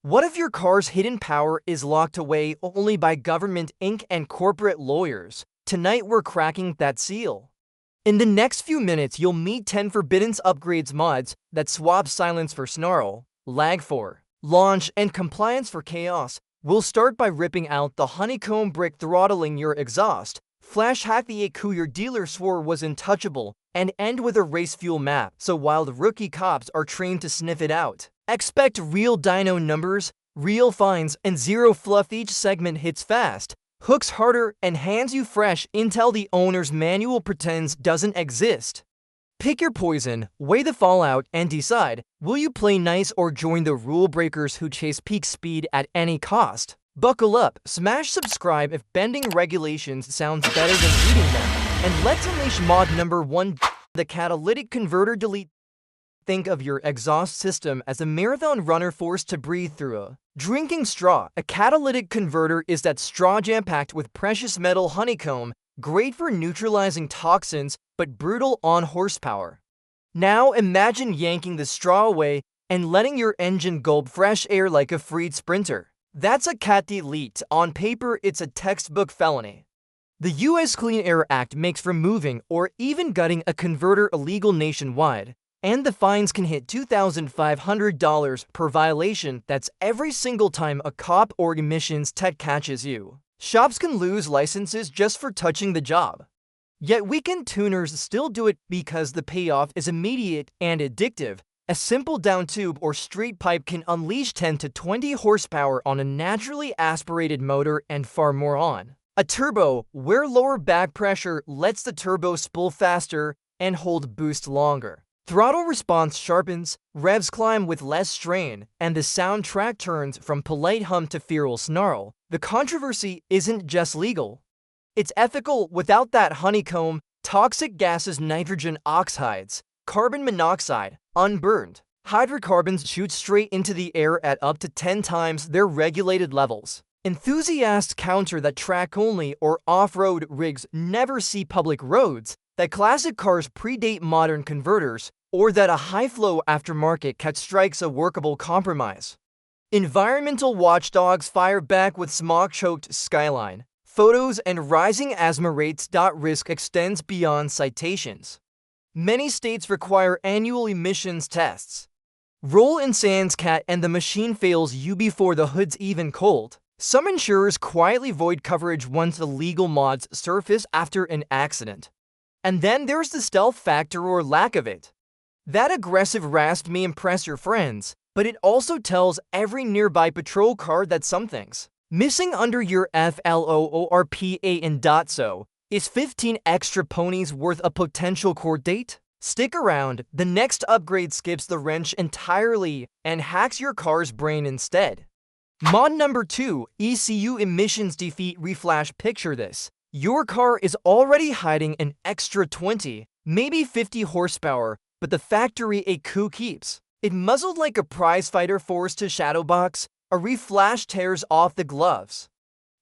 What if your car's hidden power is locked away only by government ink and corporate lawyers? Tonight we're cracking that seal. In the next few minutes, you'll meet 10 forbidden upgrades mods that swap silence for snarl, lag for launch, and compliance for chaos. We'll start by ripping out the honeycomb brick throttling your exhaust, flash hack the EQ your dealer swore was untouchable, and end with a race fuel map, so while the rookie cops are trained to sniff it out. Expect real dyno numbers, real fines, and zero fluff. Each segment hits fast, hooks harder, and hands you fresh intel the owner's manual pretends doesn't exist. Pick your poison, weigh the fallout, and decide, will you play nice or join the rule breakers who chase peak speed at any cost? Buckle up, smash subscribe if bending regulations sounds better than reading them, and let's unleash mod number 1, the catalytic converter delete. Think of your exhaust system as a marathon runner forced to breathe through a drinking straw. A catalytic converter is that straw jam-packed with precious metal honeycomb, great for neutralizing toxins, but brutal on horsepower. Now imagine yanking the straw away and letting your engine gulp fresh air like a freed sprinter. That's a cat delete. On paper, it's a textbook felony. The US Clean Air Act makes removing or even gutting a converter illegal nationwide, and the fines can hit $2,500 per violation. That's every single time a cop or emissions tech catches you. Shops can lose licenses just for touching the job. Yet weekend tuners still do it because the payoff is immediate and addictive. A simple down tube or straight pipe can unleash 10 to 20 horsepower on a naturally aspirated motor and far more on a turbo, where lower back pressure lets the turbo spool faster and hold boost longer. Throttle response sharpens, revs climb with less strain, and the soundtrack turns from polite hum to feral snarl. The controversy isn't just legal. It's ethical. Without that honeycomb, toxic gases, nitrogen oxides, carbon monoxide, unburned hydrocarbons shoot straight into the air at up to 10 times their regulated levels. Enthusiasts counter that track-only or off-road rigs never see public roads, that classic cars predate modern converters, or that a high-flow aftermarket cat strikes a workable compromise. Environmental watchdogs fire back with smog-choked skyline photos and rising asthma rates. Risk extends beyond citations. Many states require annual emissions tests. Roll in sands cat and the machine fails you before the hood's even cold. Some insurers quietly void coverage once the legal mods surface after an accident. And then there's the stealth factor or lack of it. That aggressive rasp may impress your friends, but it also tells every nearby patrol car that something's missing under your FLOORPA. And so, is 15 extra ponies worth a potential court date? Stick around, the next upgrade skips the wrench entirely and hacks your car's brain instead. Mod number 2, ECU emissions defeat reflash. Picture this. Your car is already hiding an extra 20, maybe 50 horsepower, but the factory EQ keeps it muzzled like a prizefighter forced to shadowbox. A reflash tears off the gloves.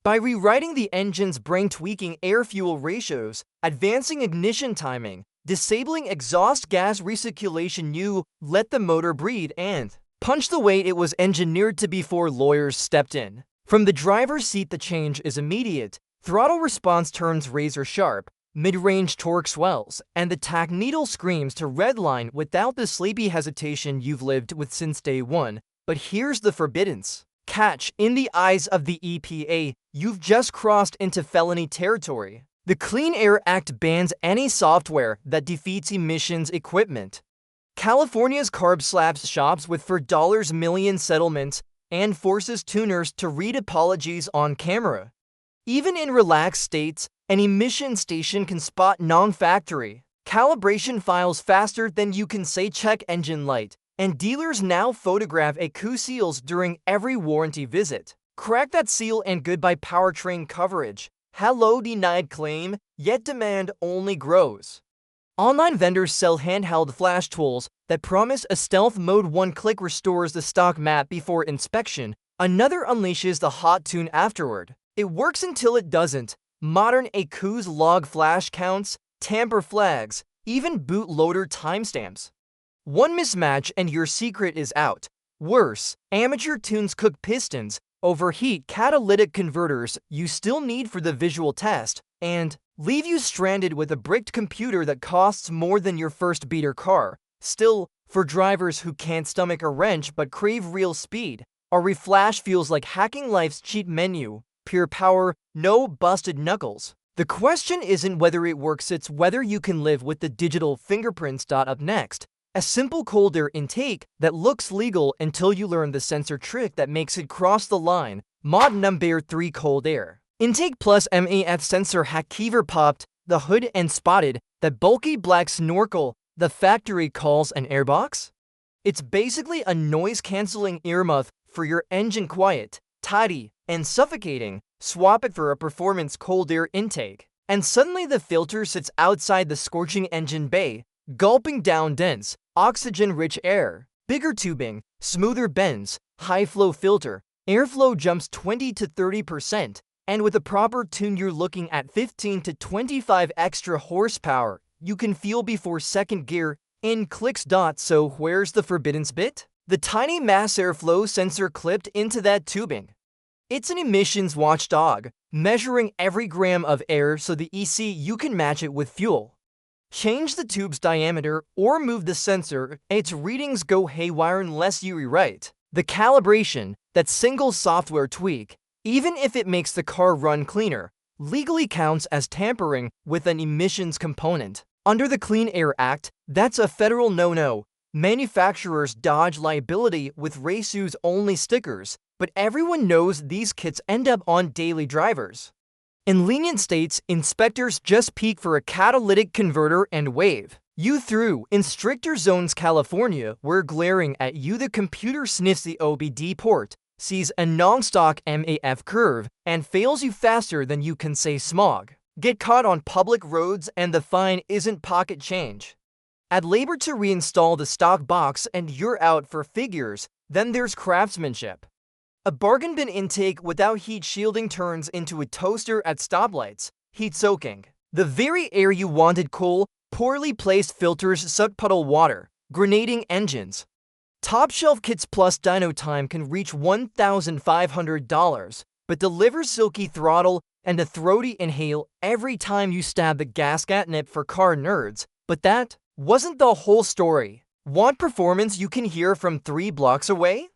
By rewriting the engine's brain, tweaking air-fuel ratios, advancing ignition timing, disabling exhaust gas recirculation, you let the motor breathe and punch the way it was engineered to before lawyers stepped in. From the driver's seat, the change is immediate. Throttle response turns razor sharp, mid-range torque swells, and the tack needle screams to redline without the sleepy hesitation you've lived with since day one. But here's the forbidden catch. In the eyes of the EPA, you've just crossed into felony territory. The Clean Air Act bans any software that defeats emissions equipment. California's carb slaps shops with $4 million settlements and forces tuners to read apologies on camera. Even in relaxed states, an emission station can spot non-factory calibration files faster than you can say check engine light, and dealers now photograph EQ seals during every warranty visit. Crack that seal and goodbye powertrain coverage. Hello denied claim, yet demand only grows. Online vendors sell handheld flash tools that promise a stealth mode. One click restores the stock map before inspection, another unleashes the hot tune afterward. It works until it doesn't. Modern EQs log flash counts, tamper flags, even bootloader timestamps. One mismatch and your secret is out. Worse, amateur tunes cook pistons, overheat catalytic converters you still need for the visual test, and leave you stranded with a bricked computer that costs more than your first beater car. Still, for drivers who can't stomach a wrench but crave real speed, a reflash feels like hacking life's cheat menu. Pure power, no busted knuckles. The question isn't whether it works, it's whether you can live with the digital fingerprints. Up next, a simple cold air intake that looks legal until you learn the sensor trick that makes it cross the line. Mod number 3: Cold Air Intake Plus MAF sensor hack. Keever popped the hood and spotted that bulky black snorkel the factory calls an airbox. It's basically a noise-canceling earmuff for your engine. Quiet, tidy, and suffocating. Swap it for a performance cold air intake, and suddenly the filter sits outside the scorching engine bay, gulping down dense, oxygen-rich air. Bigger tubing, smoother bends, high-flow filter, airflow jumps 20 to 30%, and with a proper tune you're looking at 15 to 25 extra horsepower you can feel before second gear in clicks. So where's the forbidden bit? The tiny mass airflow sensor clipped into that tubing. It's an emissions watchdog, measuring every gram of air so the ECU can match it with fuel. Change the tube's diameter or move the sensor, its readings go haywire unless you rewrite the calibration. That single software tweak, even if it makes the car run cleaner, legally counts as tampering with an emissions component. Under the Clean Air Act, that's a federal no-no. Manufacturers dodge liability with race-use-only stickers, but everyone knows these kits end up on daily drivers. In lenient states, inspectors just peek for a catalytic converter and wave you through. In stricter zones, California, where glaring at you the computer sniffs the OBD port, sees a non-stock MAF curve, and fails you faster than you can say smog. Get caught on public roads and the fine isn't pocket change. Add labor to reinstall the stock box and you're out for figures. Then there's craftsmanship. A bargain bin intake without heat shielding turns into a toaster at stoplights, heat soaking the very air you wanted. Cool, poorly placed filters suck puddle water, grenading engines. Top shelf kits plus dyno time can reach $1,500, but delivers silky throttle and a throaty inhale every time you stab the gas. Catnip for car nerds, but that wasn't the whole story. Want performance you can hear from 3 blocks away?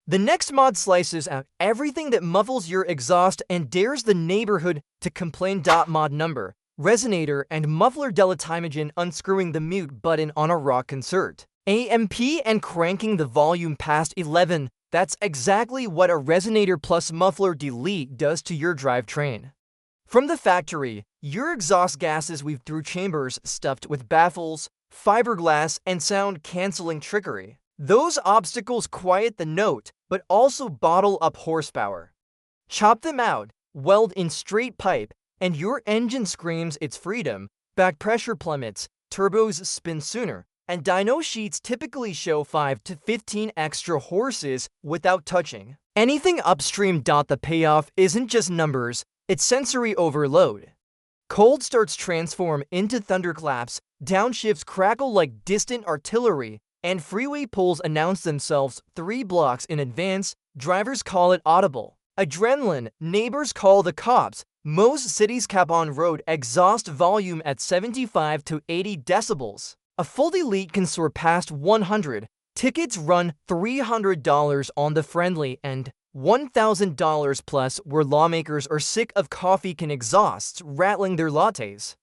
The next mod slices out everything that muffles your exhaust and dares the neighborhood to complain. Mod number, resonator and muffler Delatimogen unscrewing the mute button on a rock concert. AMP and cranking the volume past 11. That's exactly what a resonator plus muffler delete does to your drivetrain. From the factory, your exhaust gases weave through chambers stuffed with baffles, fiberglass, and sound-canceling trickery. Those obstacles quiet the note, but also bottle up horsepower. Chop them out, weld in straight pipe, and your engine screams its freedom. Back pressure plummets, turbos spin sooner, and dyno sheets typically show 5 to 15 extra horses without touching anything upstream. The payoff isn't just numbers, it's sensory overload. Cold starts transform into thunderclaps, downshifts crackle like distant artillery, and freeway pulls announce themselves 3 blocks in advance. Drivers call it audible adrenaline, neighbors call the cops. Most cities cap on-road exhaust volume at 75 to 80 decibels. A full delete can soar past 100. Tickets run $300 on the friendly and $1,000 plus where lawmakers are sick of coffee can exhausts rattling their lattes.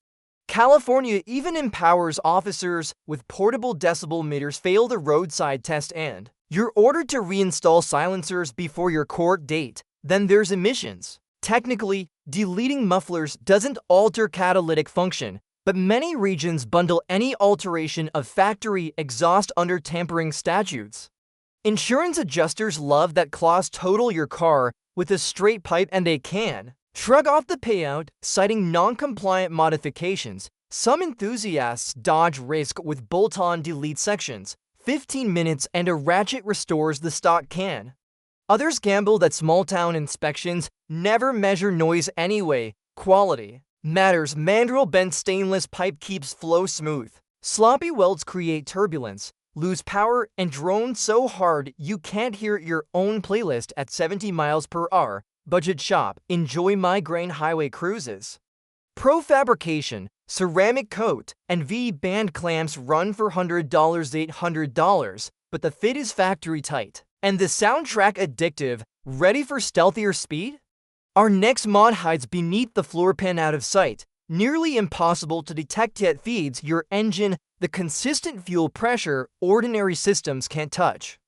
California even empowers officers with portable decibel meters. Fail the roadside test and you're ordered to reinstall silencers before your court date. Then there's emissions. Technically, deleting mufflers doesn't alter catalytic function, but many regions bundle any alteration of factory exhaust under tampering statutes. Insurance adjusters love that clause total your car with a straight pipe and they can shrug off the payout, citing non-compliant modifications. Some enthusiasts dodge risk with bolt-on delete sections, 15 minutes and a ratchet restores the stock can. Others gamble that small-town inspections never measure noise anyway. Quality matters. Mandrel bent stainless pipe keeps flow smooth. Sloppy welds create turbulence. lose power, and drone so hard you can't hear your own playlist at 70 miles per hour. Budget shop, enjoy migraine highway cruises. Pro fabrication, ceramic coat, and V-band clamps run for $100, $800, but the fit is factory tight. And the soundtrack addictive, ready for stealthier speed? Our next mod hides beneath the floor pan out of sight, nearly impossible to detect yet feeds your engine the consistent fuel pressure ordinary systems can't touch.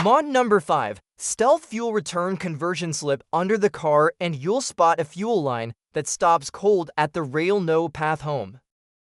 Mod number 5, Stealth Fuel Return Conversion Slip under the car and you'll spot a fuel line that stops cold at the rail no path home.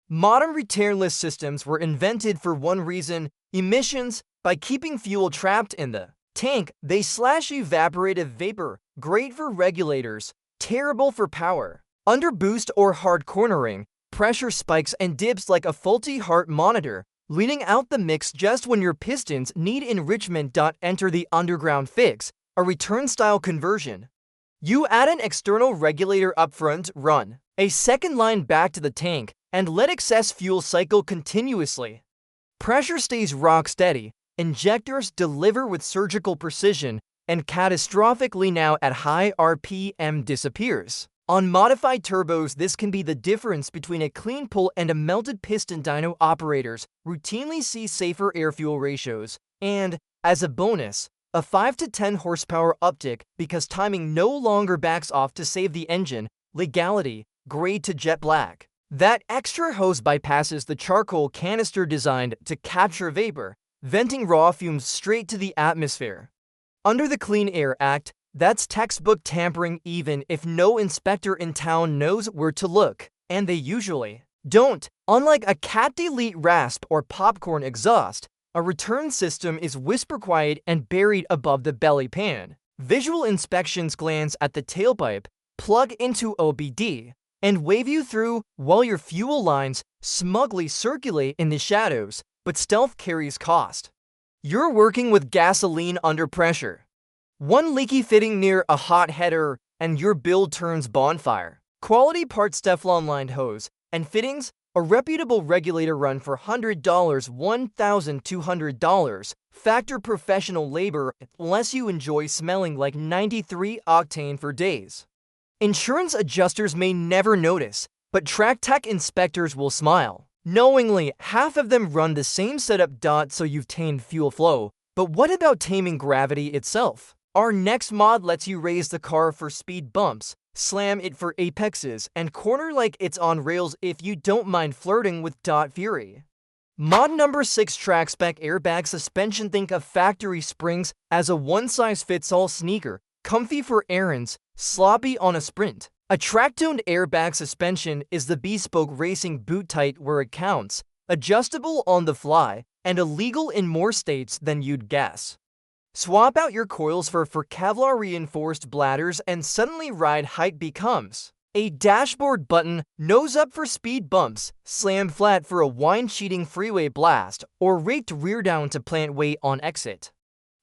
Modern returnless systems were invented for one reason, emissions. By keeping fuel trapped in the tank, they slash evaporative vapor, great for regulators, terrible for power. Under boost or hard cornering, pressure spikes and dips like a faulty heart monitor, leading out the mix just when your pistons need enrichment. Enter the underground fix, a return-style conversion. You add an external regulator up front, run a second line back to the tank, and let excess fuel cycle continuously. Pressure stays rock steady, injectors deliver with surgical precision, and catastrophic lean out at high RPM disappears. On modified turbos, this can be the difference between a clean pull and a melted piston. Dyno operators routinely see safer air-fuel ratios, and, as a bonus, a 5 to 10 horsepower uptick because timing no longer backs off to save the engine. Legality, grade to jet black. That extra hose bypasses the charcoal canister designed to capture vapor, venting raw fumes straight to the atmosphere. Under the Clean Air Act, that's textbook tampering even if no inspector in town knows where to look, and they usually don't. Unlike a cat delete rasp or popcorn exhaust, a return system is whisper quiet and buried above the belly pan. Visual inspections glance at the tailpipe, plug into OBD, and wave you through while your fuel lines smugly circulate in the shadows, but stealth carries cost. You're working with gasoline under pressure. One leaky fitting near a hot header, and your build turns bonfire. Quality parts Teflon-lined hose and fittings, a reputable regulator run for $100, $1,200. Factor professional labor unless you enjoy smelling like 93 octane for days. Insurance adjusters may never notice, but track tech inspectors will smile. Knowingly, half of them run the same setup. So you've tamed fuel flow, but what about taming gravity itself? Our next mod lets you raise the car for speed bumps, slam it for apexes, and corner like it's on rails if you don't mind flirting with Fury. Mod number 6, Track Spec Airbag Suspension. Think of factory springs as a one-size-fits-all sneaker, comfy for errands, sloppy on a sprint. A track-toned airbag suspension is the bespoke racing boot tight where it counts, adjustable on the fly, and illegal in more states than you'd guess. Swap out your coils for Kevlar-reinforced bladders and suddenly ride height becomes a dashboard button, nose up for speed bumps, slam flat for a wind-cheating freeway blast, or raked rear down to plant weight on exit.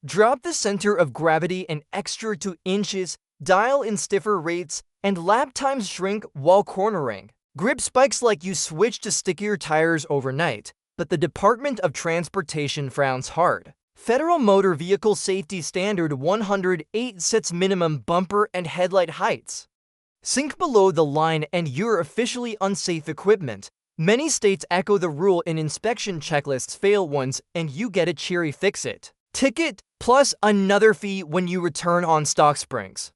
Drop the center of gravity an extra 2 inches, dial in stiffer rates, and lap times shrink while cornering. Grip spikes like you switch to stickier tires overnight, but the Department of Transportation frowns hard. Federal Motor Vehicle Safety Standard 108 sets minimum bumper and headlight heights. Sink below the line and you're officially unsafe equipment. Many states echo the rule in inspection checklists fail once and you get a cheery fix-it ticket plus another fee when you return on stock springs.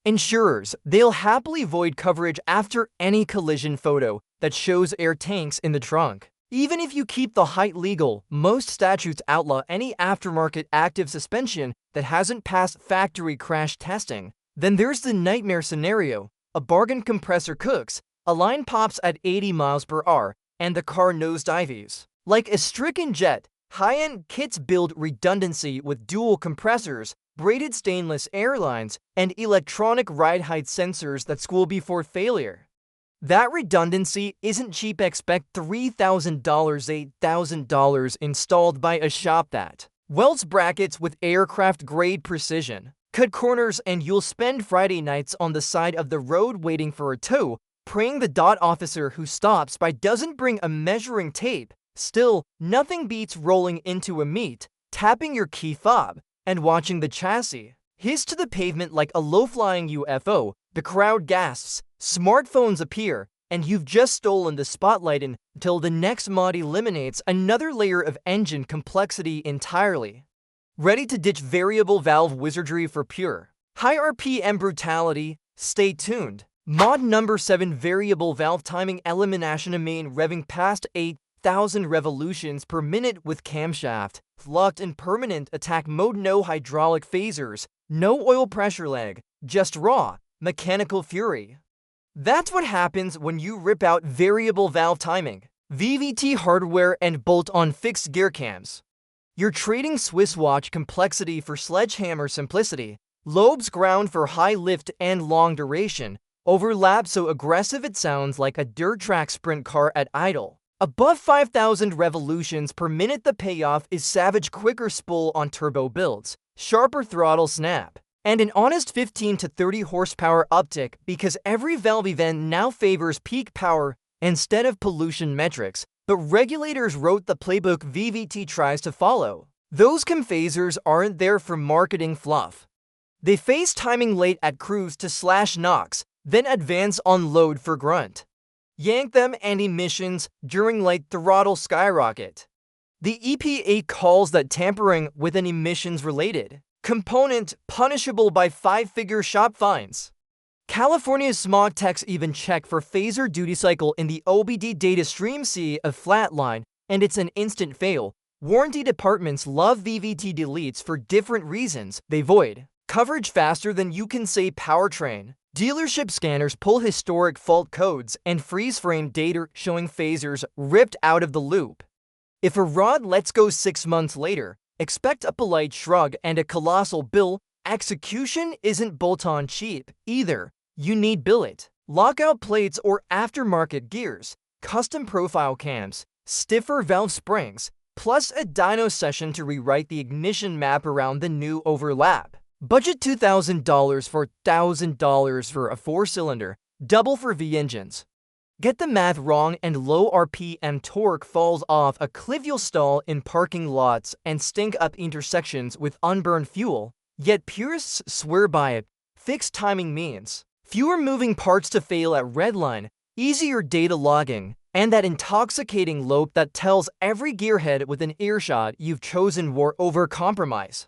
Insurers, they'll happily void coverage after any collision photo that shows air tanks in the trunk. Even if you keep the height legal, most statutes outlaw any aftermarket active suspension that hasn't passed factory crash testing. Then there's the nightmare scenario. A bargain compressor cooks, a line pops at 80 miles per hour, and the car nosedives. Like a stricken jet, high-end kits build redundancy with dual compressors, braided stainless airlines, and electronic ride height sensors that school before failure. That redundancy isn't cheap. Expect $3,000, $8,000 installed by a shop that welds brackets with aircraft-grade precision. Cut corners and you'll spend Friday nights on the side of the road waiting for a tow, Praying the dot officer who stops by doesn't bring a measuring tape. Still, nothing beats rolling into a meet, tapping your key fob, and watching the chassis hiss to the pavement like a low-flying UFO. The crowd gasps, smartphones appear, and you've just stolen the spotlight until the next mod eliminates another layer of engine complexity entirely. Ready to ditch variable valve wizardry for pure high RPM brutality? Stay tuned. Mod number 7, variable valve timing elimination main revving past 8,000 revolutions per minute with camshaft locked in permanent attack mode. No hydraulic phasers, no oil pressure lag, just raw mechanical fury. That's what happens when you rip out variable valve timing, VVT hardware, and bolt-on fixed gear cams. You're trading Swiss watch complexity for sledgehammer simplicity, lobes ground for high lift and long duration, overlap so aggressive it sounds like a dirt track sprint car at idle. Above 5,000 revolutions per minute, the payoff is savage quicker spool on turbo builds, sharper throttle snap, and an honest 15 to 30 horsepower uptick because every valve event now favors peak power instead of pollution metrics. But regulators wrote the playbook VVT tries to follow. Those cam phasers aren't there for marketing fluff. They face timing late at cruise to slash knocks, then advance on load for grunt. Yank them and emissions during light throttle skyrocket. The EPA calls that tampering with an emissions-related component punishable by 5-figure shop fines. California's smog techs even check for phaser duty cycle in the OBD data stream. See a flatline, and it's an instant fail. Warranty departments love VVT deletes for different reasons. They void coverage faster than you can say powertrain. Dealership scanners pull historic fault codes and freeze frame data showing phasers ripped out of the loop. If a rod lets go 6 months later, expect a polite shrug and a colossal bill. Execution isn't bolt-on cheap either. You need billet, lockout plates or aftermarket gears, custom profile cams, stiffer valve springs, plus a dyno session to rewrite the ignition map around the new overlap. Budget $2,000 for $1,000 for a 4-cylinder, double for V engines. Get the math wrong and low RPM torque falls off a cliff. You'll stall in parking lots and stink up intersections with unburned fuel. Yet purists swear by it. Fixed timing means fewer moving parts to fail at redline, easier data logging, and that intoxicating lope that tells every gearhead with an earshot you've chosen war over compromise.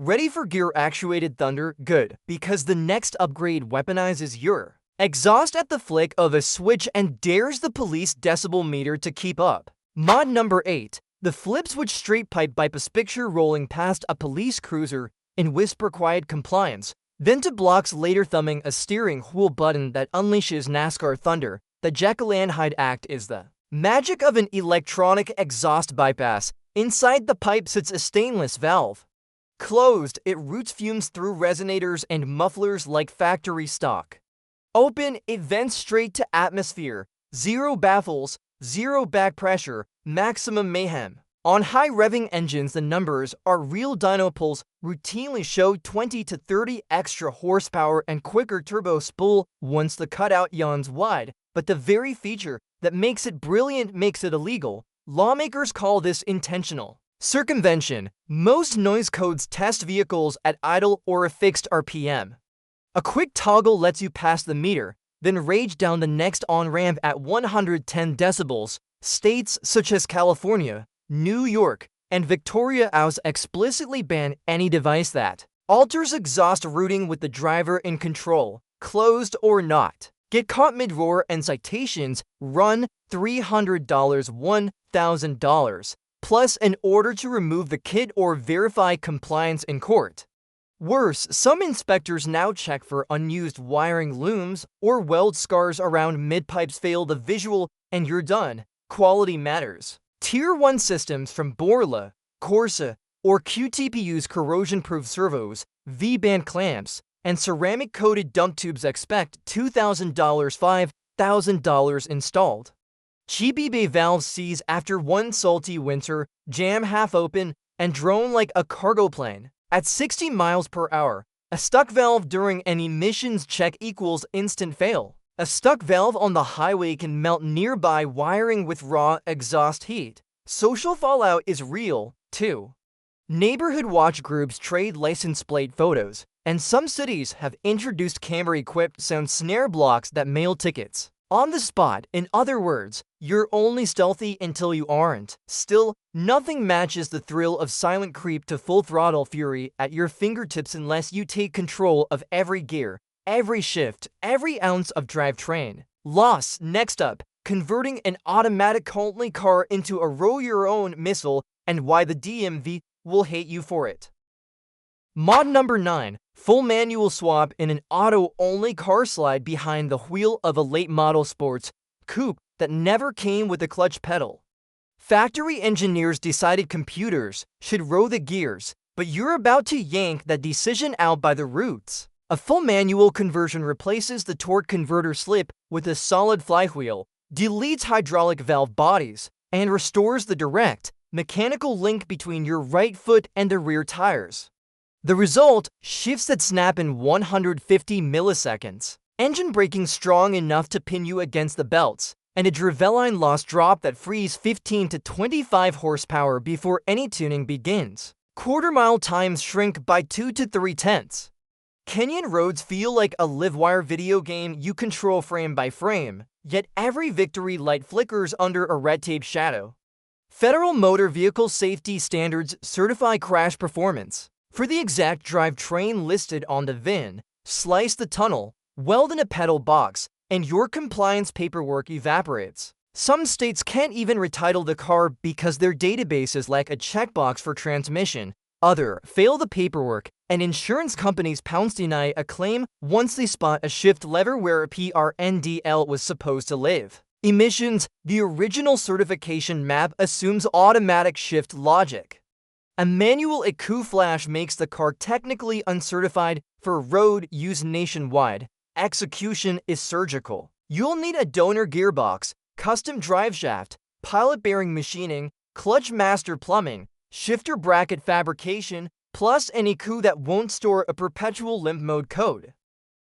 Ready for gear-actuated thunder? Good, because the next upgrade weaponizes your exhaust at the flick of a switch and dares the police decibel meter to keep up. Mod number 8, the flip switch straight pipe bypass picture rolling past a police cruiser in whisper quiet compliance, then to blocks later thumbing a steering wheel button that unleashes NASCAR thunder. The Jekyll and Hyde act is the magic of an electronic exhaust bypass. Inside the pipe sits a stainless valve. Closed, it routes fumes through resonators and mufflers like factory stock. Open, it vents straight to atmosphere. Zero baffles, zero back pressure, maximum mayhem. On high revving engines, the numbers are real. Dyno pulls routinely show 20 to 30 extra horsepower and quicker turbo spool once the cutout yawns wide, but the very feature that makes it brilliant makes it illegal. Lawmakers call this intentional circumvention. Most noise codes test vehicles at idle or a fixed RPM. A quick toggle lets you pass the meter, then rage down the next on-ramp at 110 decibels. States such as California, New York, and Victoria explicitly ban any device that alters exhaust routing with the driver in control, closed or not. Get caught mid-roar and citations run $300, $1,000, plus an order to remove the kit or verify compliance in court. Worse, some inspectors now check for unused wiring looms or weld scars around mid-pipes. Fail the visual and you're done. Quality matters. Tier 1 systems from Borla, Corsa, or QTPU's corrosion-proof servos, V-band clamps, and ceramic-coated dump tubes expect $2,000, $5,000 installed. Chibi Bay valves seize after one salty winter, jam half open, and drone like a cargo plane. At 60 miles per hour, a stuck valve during an emissions check equals instant fail. A stuck valve on the highway can melt nearby wiring with raw exhaust heat. Social fallout is real, too. Neighborhood watch groups trade license plate photos, and some cities have introduced camera-equipped sound snare blocks that mail tickets. On the spot, in other words, you're only stealthy until you aren't. Still, nothing matches the thrill of silent creep to full throttle fury at your fingertips unless you take control of every gear, every shift, every ounce of drivetrain. Loss, next up, converting an automatic-only car into a row-your-own missile, and why the DMV will hate you for it. Mod number 9. Full manual swap in an auto-only car slide behind the wheel of a late-model sports coupe that never came with a clutch pedal. Factory engineers decided computers should row the gears, but you're about to yank that decision out by the roots. A full manual conversion replaces the torque converter slip with a solid flywheel, deletes hydraulic valve bodies, and restores the direct, mechanical link between your right foot and the rear tires. The result, shifts that snap in 150 milliseconds, engine braking strong enough to pin you against the belts, and a Driveline loss drop that frees 15 to 25 horsepower before any tuning begins. Quarter-mile times shrink by 2 to 3/10. Kenyan roads feel like a live-wire video game you control frame by frame, yet every victory light flickers under a red tape shadow. Federal Motor Vehicle Safety Standards certify crash performance. For the exact drivetrain listed on the VIN, slice the tunnel, weld in a pedal box, and your compliance paperwork evaporates. Some states can't even retitle the car because their databases lack a checkbox for transmission. Other fail the paperwork, and insurance companies pounce deny a claim once they spot a shift lever where a PRNDL was supposed to live. Emissions, the original certification map assumes automatic shift logic. A manual ECU flash makes the car technically uncertified for road use nationwide. Execution is surgical. You'll need a donor gearbox, custom driveshaft, pilot bearing machining, clutch master plumbing, shifter bracket fabrication, plus an ECU that won't store a perpetual limp mode code.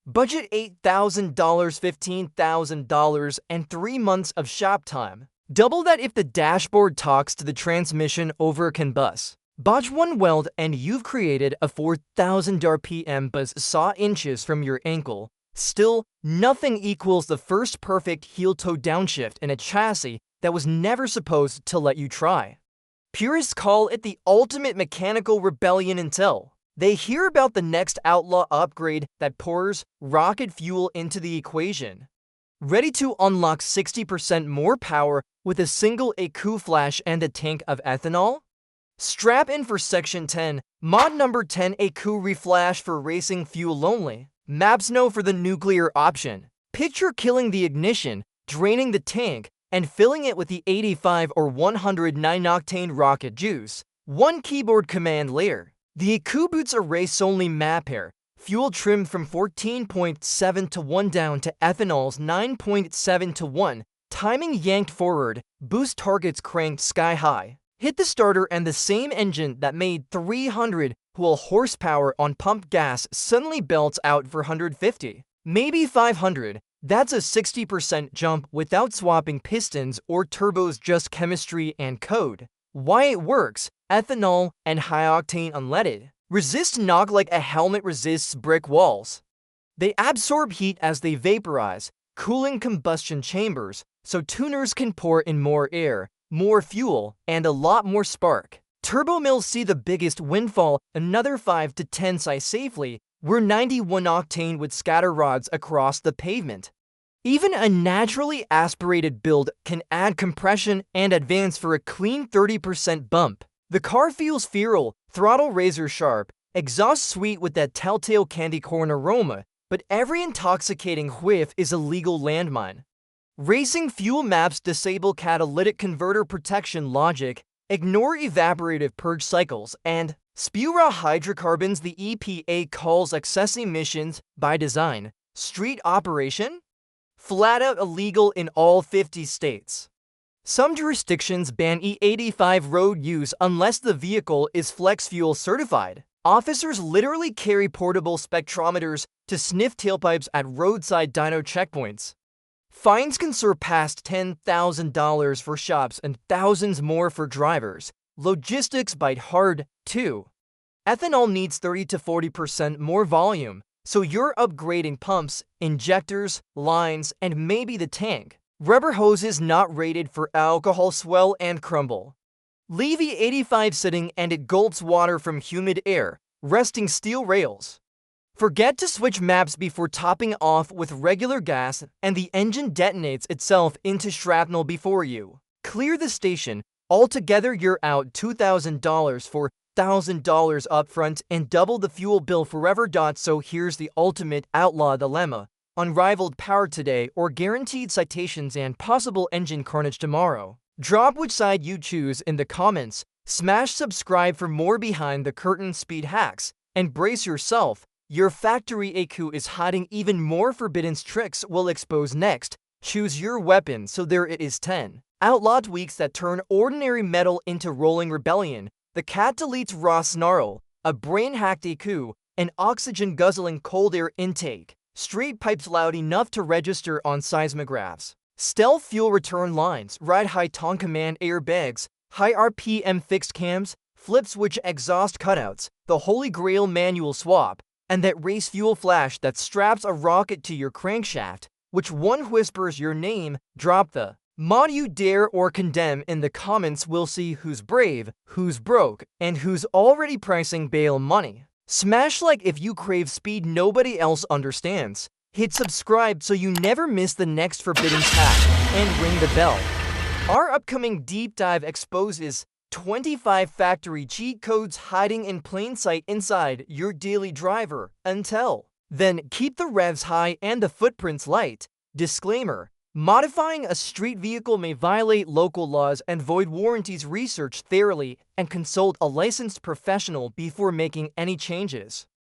Budget $8,000, $15,000, and 3 months of shop time. Double that if the dashboard talks to the transmission over CAN bus. Botch one weld and you've created a 4,000 RPM buzz saw inches from your ankle. Still, nothing equals the first perfect heel-toe downshift in a chassis that was never supposed to let you try. Purists call it the ultimate mechanical rebellion until they hear about the next outlaw upgrade that pours rocket fuel into the equation. Ready to unlock 60% more power with a single ECU flash and a tank of ethanol? Strap in for Section 10, Mod number 10 ECU reflash for racing fuel only. Maps no for the nuclear option. Picture killing the ignition, draining the tank, and filling it with the 85 or 109 octane rocket juice. One keyboard command layer. The ECU boots a race-only map pair, fuel trimmed from 14.7 to 1 down to ethanol's 9.7 to 1, timing yanked forward, boost targets cranked sky high. Hit the starter and the same engine that made 300 horsepower on pumped gas suddenly belts out for 150, maybe 500. That's a 60% jump without swapping pistons or turbos, just chemistry and code. Why it works: ethanol and high-octane unleaded. Resist knock like a helmet resists brick walls. They absorb heat as they vaporize, cooling combustion chambers, so tuners can pour in more air, more fuel, and a lot more spark. Turbo mills see the biggest windfall, another 5 to 10 size safely. We're 91 octane with scatter rods across the pavement. Even a naturally aspirated build can add compression and advance for a clean 30% bump. The car feels feral, throttle razor sharp, exhaust sweet with that telltale candy corn aroma, but every intoxicating whiff is a legal landmine. Racing fuel maps disable catalytic converter protection logic, ignore evaporative purge cycles, and spew raw hydrocarbons the EPA calls excess emissions by design. Street operation? Flat out illegal in all 50 states. Some jurisdictions ban E85 road use unless the vehicle is flex fuel certified. Officers literally carry portable spectrometers to sniff tailpipes at roadside dyno checkpoints. Fines can surpass $10,000 for shops and thousands more for drivers. Logistics bite hard, too. Ethanol needs 30 to 40% more volume, so you're upgrading pumps, injectors, lines, and maybe the tank. Rubber hoses not rated for alcohol swell and crumble. Levy 85 sitting and it gulps water from humid air, resting steel rails. Forget to switch maps before topping off with regular gas and the engine detonates itself into shrapnel before you clear the station. Altogether you're out $2,000 for $1,000 upfront and double the fuel bill forever. So here's the ultimate outlaw dilemma: unrivaled power today or guaranteed citations and possible engine carnage tomorrow. Drop which side you choose in the comments, smash subscribe for more behind the curtain speed hacks, and brace yourself, your factory AQ is hiding even more forbidden tricks we'll expose next. Choose your weapon, so there it is: 10 outlaw tweaks that turn ordinary metal into rolling rebellion. The Catalytic raw snarl, a brain-hacked AQ, an oxygen-guzzling cold air intake, straight pipes loud enough to register on seismographs. Stealth fuel return lines, ride-high tone command airbags, high RPM fixed cams, flip switch exhaust cutouts, the holy grail manual swap, and that race fuel flash that straps a rocket to your crankshaft. Which one whispers your name? Drop the mod you dare or condemn in the comments. We'll see who's brave, who's broke, and who's already pricing bail money. Smash like if you crave speed nobody else understands. Hit subscribe so you never miss the next forbidden hack, and ring the bell. Our upcoming deep dive exposes 25 factory cheat codes hiding in plain sight inside your daily driver. Until then, keep the revs high and the footprints light. Disclaimer: modifying a street vehicle may violate local laws and void warranties. Research thoroughly and consult a licensed professional before making any changes.